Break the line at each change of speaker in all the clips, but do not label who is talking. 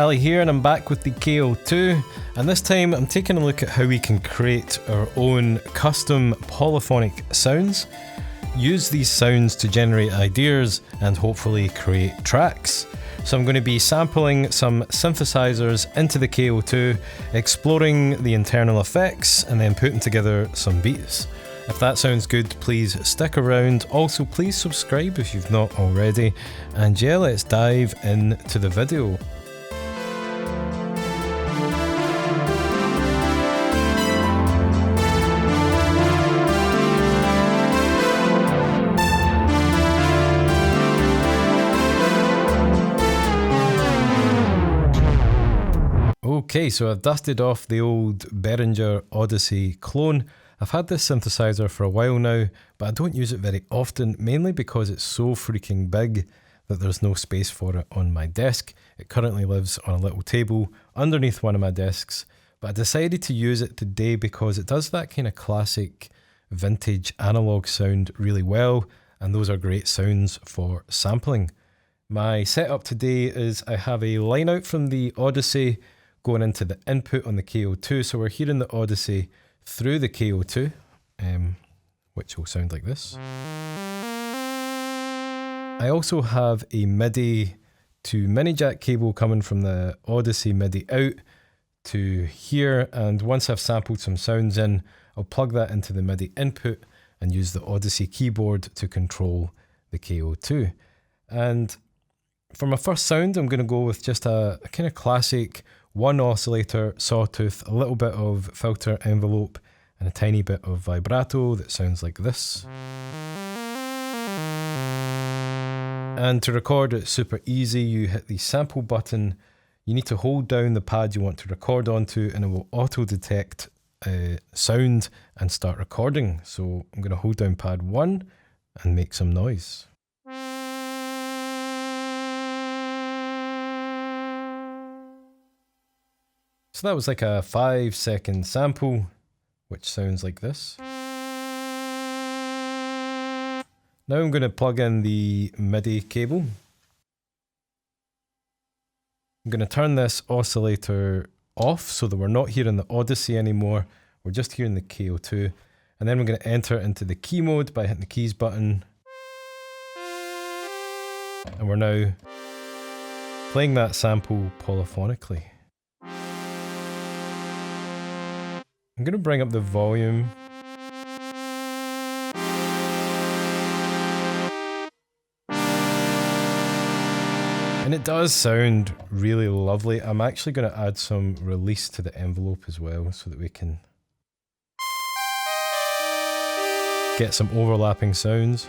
Ali here, and I'm back with the KO2, and this time I'm taking a look at how we can create our own custom polyphonic sounds, use these sounds to generate ideas and hopefully create tracks. So I'm going to be sampling some synthesizers into the KO2, exploring the internal effects and then putting together some beats. If that sounds good, please stick around. Also, please subscribe if you've not already. And yeah, let's dive into the video. Okay, so I've dusted off the old Behringer Odyssey clone. I've had this synthesizer for a while now, but I don't use it very often, mainly because it's so freaking big that there's no space for it on my desk. It currently lives on a little table underneath one of my desks, but I decided to use it today because it does that kind of classic vintage analog sound really well, and those are great sounds for sampling. My setup today is I have a line out from the Odyssey going into the input on the KO2, so we're hearing the Odyssey through the KO2, which will sound like this. I also have a MIDI to mini jack cable coming from the Odyssey MIDI out to here, and once I've sampled some sounds in, I'll plug that into the MIDI input and use the Odyssey keyboard to control the KO2. And for my first sound, I'm going to go with just a kind of classic one oscillator, sawtooth, a little bit of filter envelope, and a tiny bit of vibrato that sounds like this. And to record, it's super easy. You hit the sample button, you need to hold down the pad you want to record onto, and it will auto-detect sound and start recording. So I'm going to hold down pad 1 and make some noise. So that was like a 5-second sample, which sounds like this. Now I'm going to plug in the MIDI cable. I'm going to turn this oscillator off so that we're not hearing the Odyssey anymore. We're just hearing the KO2. And then we're going to enter into the key mode by hitting the keys button. And we're now playing that sample polyphonically. I'm going to bring up the volume. And it does sound really lovely. I'm actually going to add some release to the envelope as well so that we can get some overlapping sounds.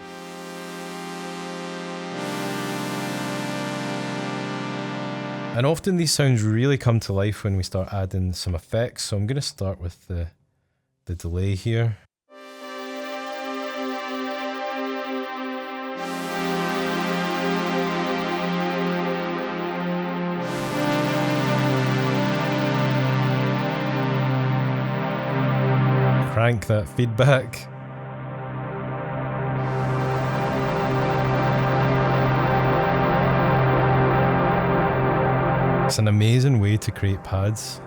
And often these sounds really come to life when we start adding some effects, so I'm going to start with the delay here. Crank that feedback. It's an amazing way to create pads.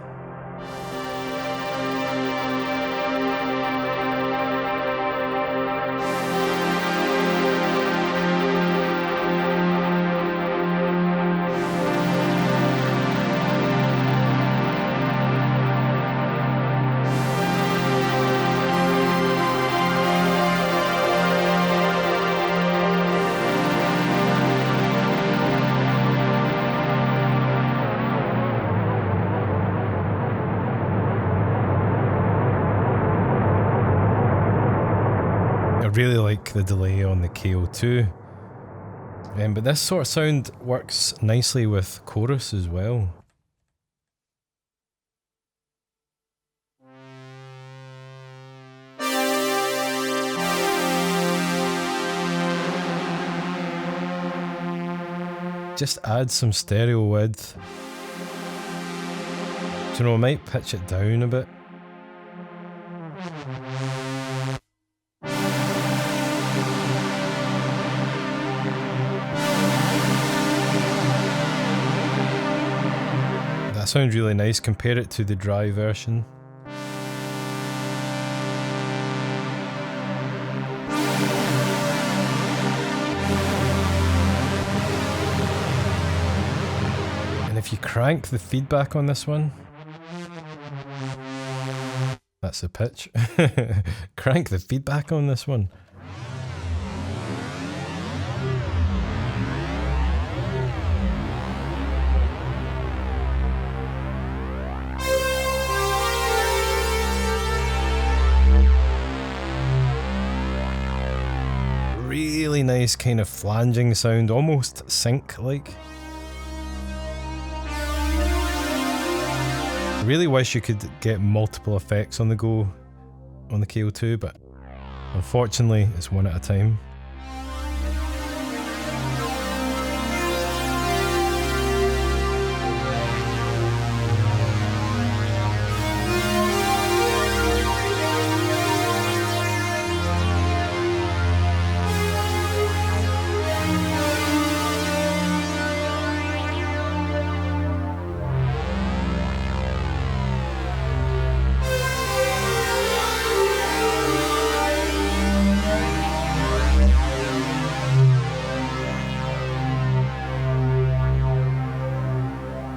I really like the delay on the KO2, but this sort of sound works nicely with chorus as well. Just add some stereo width. Do you know, I might pitch it down a bit. That sounds really nice. Compare it to the dry version. And if you crank the feedback on this one, that's the pitch. Crank the feedback on this one. Really nice kind of flanging sound, almost synth-like. I really wish you could get multiple effects on the go on the KO2, but unfortunately it's one at a time.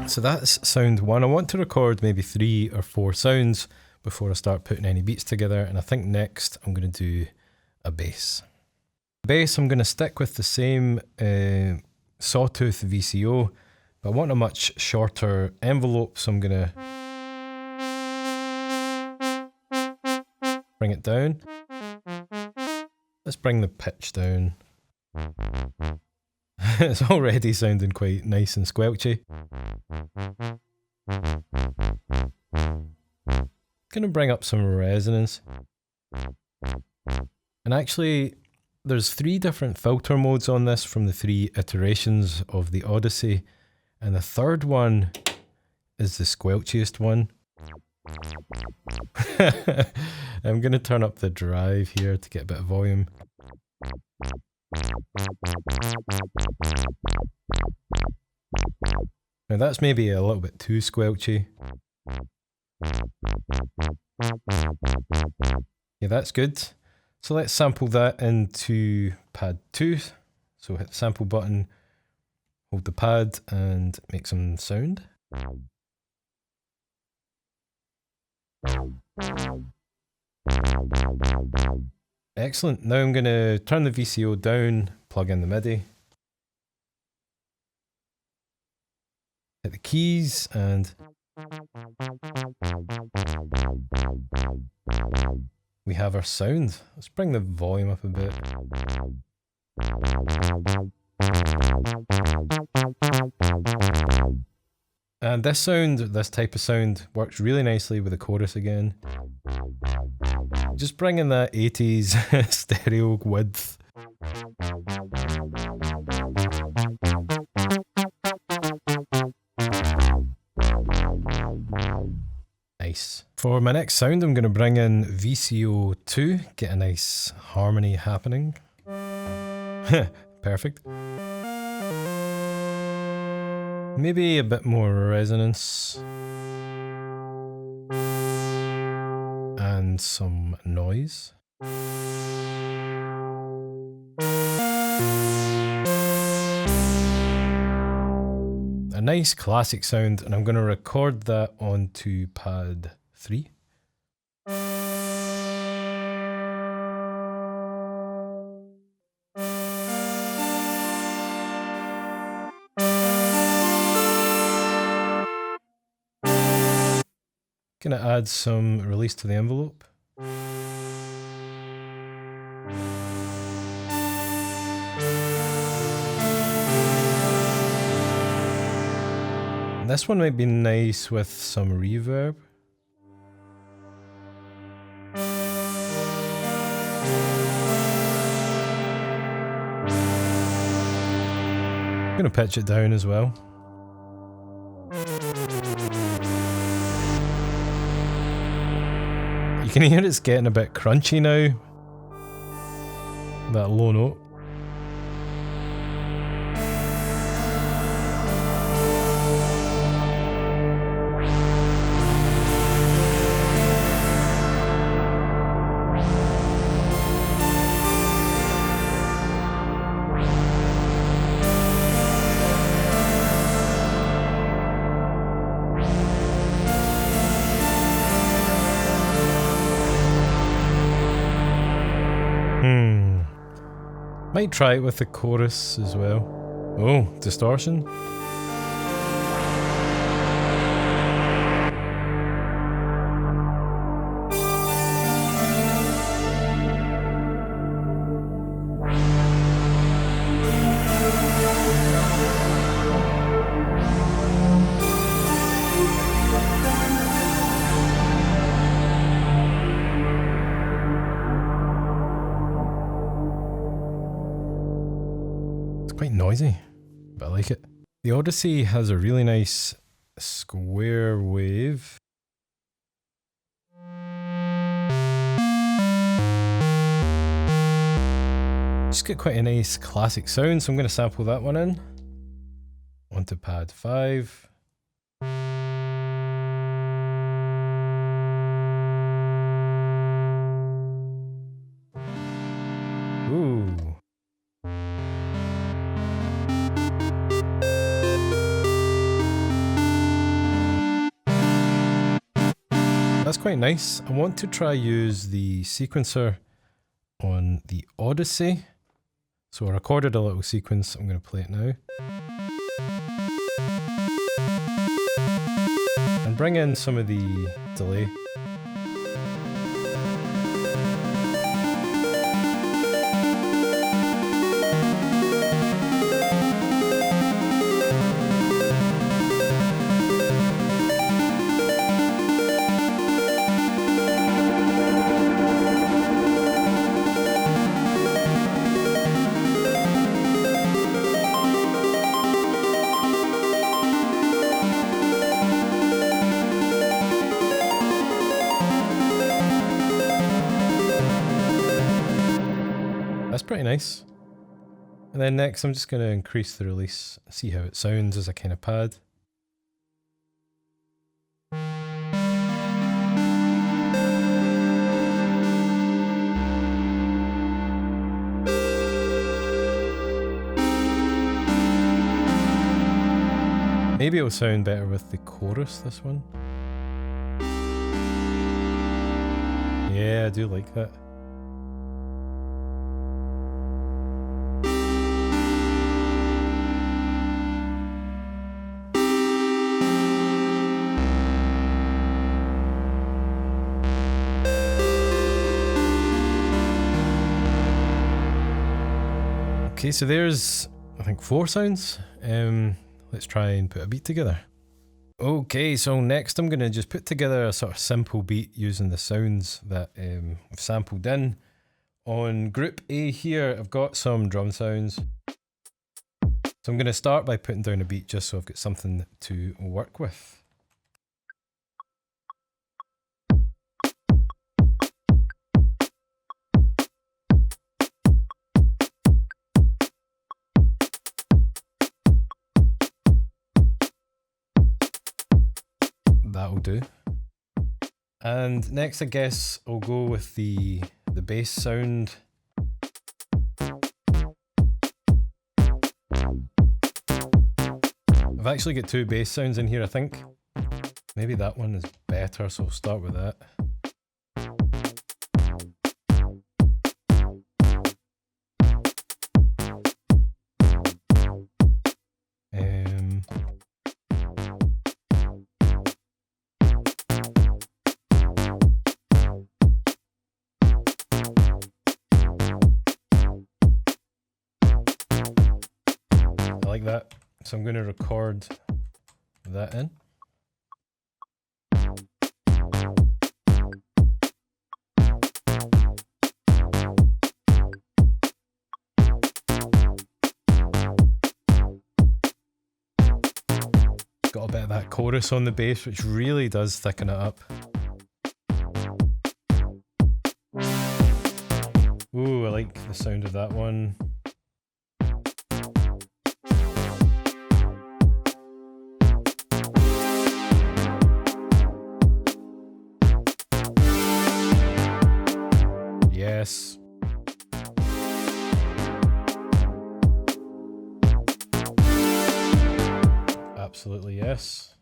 So that's sound one. I want to record maybe 3 or 4 sounds before I start putting any beats together, and I think next I'm going to do a bass. Bass, I'm going to stick with the same sawtooth VCO, but I want a much shorter envelope, so I'm going to bring it down. Let's bring the pitch down. It's already sounding quite nice and squelchy. Gonna bring up some resonance. And actually, there's 3 different filter modes on this from the 3 iterations of the Odyssey, and the third one is the squelchiest one. I'm gonna turn up the drive here to get a bit of volume. Now that's maybe a little bit too squelchy. Yeah, that's good. So let's sample that into pad 2. So hit the sample button, hold the pad and make some sound. Excellent. Now I'm going to turn the VCO down, plug in the MIDI. Hit the keys and we have our sound. Let's bring the volume up a bit. And this sound, this type of sound, works really nicely with the chorus again. Just bring in that 80s stereo width. Nice. For my next sound, I'm going to bring in VCO 2, get a nice harmony happening. Perfect. Maybe a bit more resonance. And some noise. A nice classic sound, and I'm going to record that onto pad 3. Going to add some release to the envelope. This one might be nice with some reverb. I'm going to pitch it down as well. You can hear it's getting a bit crunchy now. That low note. Might try it with the chorus as well. Oh, distortion. Quite noisy, but I like it. The Odyssey has a really nice square wave. Just get quite a nice classic sound, so I'm going to sample that one in. Onto pad 5. Ooh. That's quite nice. I want to try use the sequencer on the Odyssey. So I recorded a little sequence, I'm going to play it now. And bring in some of the delay. That's pretty nice. And then next I'm just going to increase the release, see how it sounds as a kind of pad. Maybe it'll sound better with the chorus, this one. Yeah, I do like that. Okay, so there's, I think, 4 sounds. Let's try and put a beat together. Okay, so next I'm going to just put together a sort of simple beat using the sounds that I've sampled in. On group A here, I've got some drum sounds. So I'm going to start by putting down a beat just so I've got something to work with. That'll do. And next I guess I'll go with the bass sound. I've actually got 2 bass sounds in here, I think. Maybe that one is better, so I'll start with that. Like that, so I'm going to record that in. Got a bit of that chorus on the bass, which really does thicken it up. Ooh, I like the sound of that one. Yes. Absolutely yes.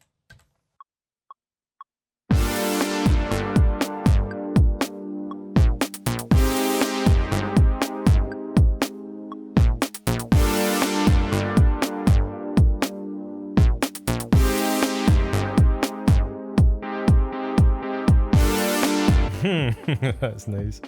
That's nice.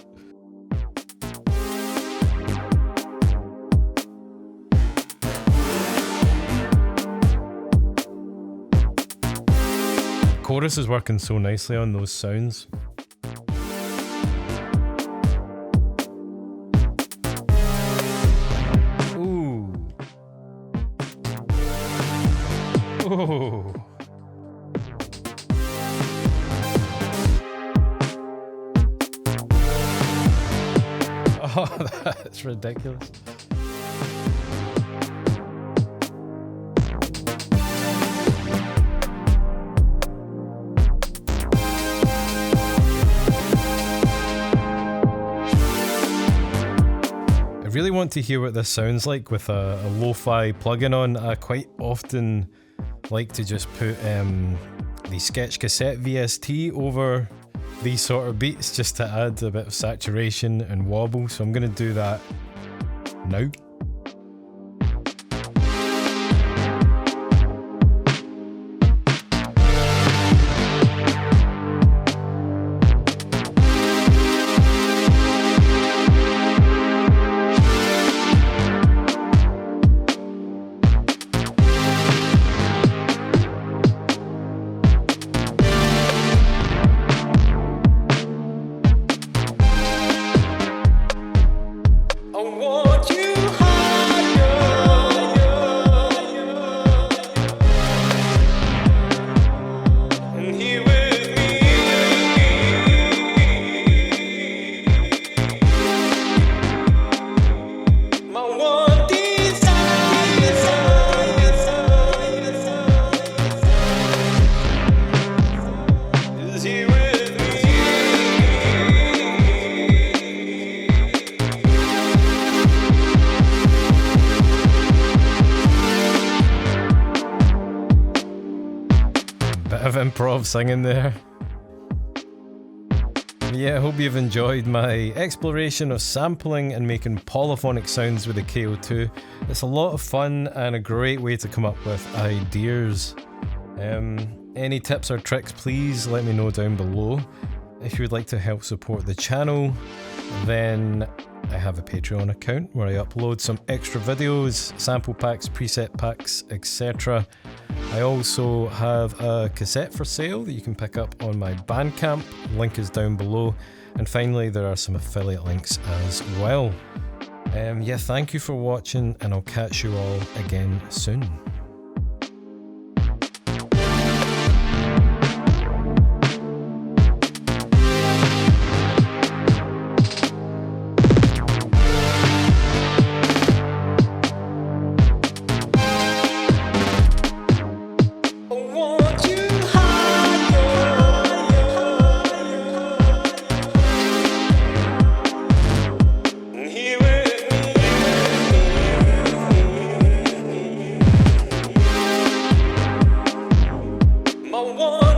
Chorus is working so nicely on those sounds. Ooh. Ooh. Oh, that's ridiculous. I really want to hear what this sounds like with a lo-fi plugin on. I quite often like to just put the Sketch Cassette VST over these sort of beats just to add a bit of saturation and wobble, so I'm going to do that now. Bit of improv singing there. Yeah, I hope you've enjoyed my exploration of sampling and making polyphonic sounds with the KO2. It's a lot of fun and a great way to come up with ideas. Any tips or tricks, please let me know down below. If you would like to help support the channel, then I have a Patreon account where I upload some extra videos, sample packs, preset packs, etc. I also have a cassette for sale that you can pick up on my Bandcamp, link is down below. And finally, there are some affiliate links as well. Yeah, thank you for watching, and I'll catch you all again soon.
My one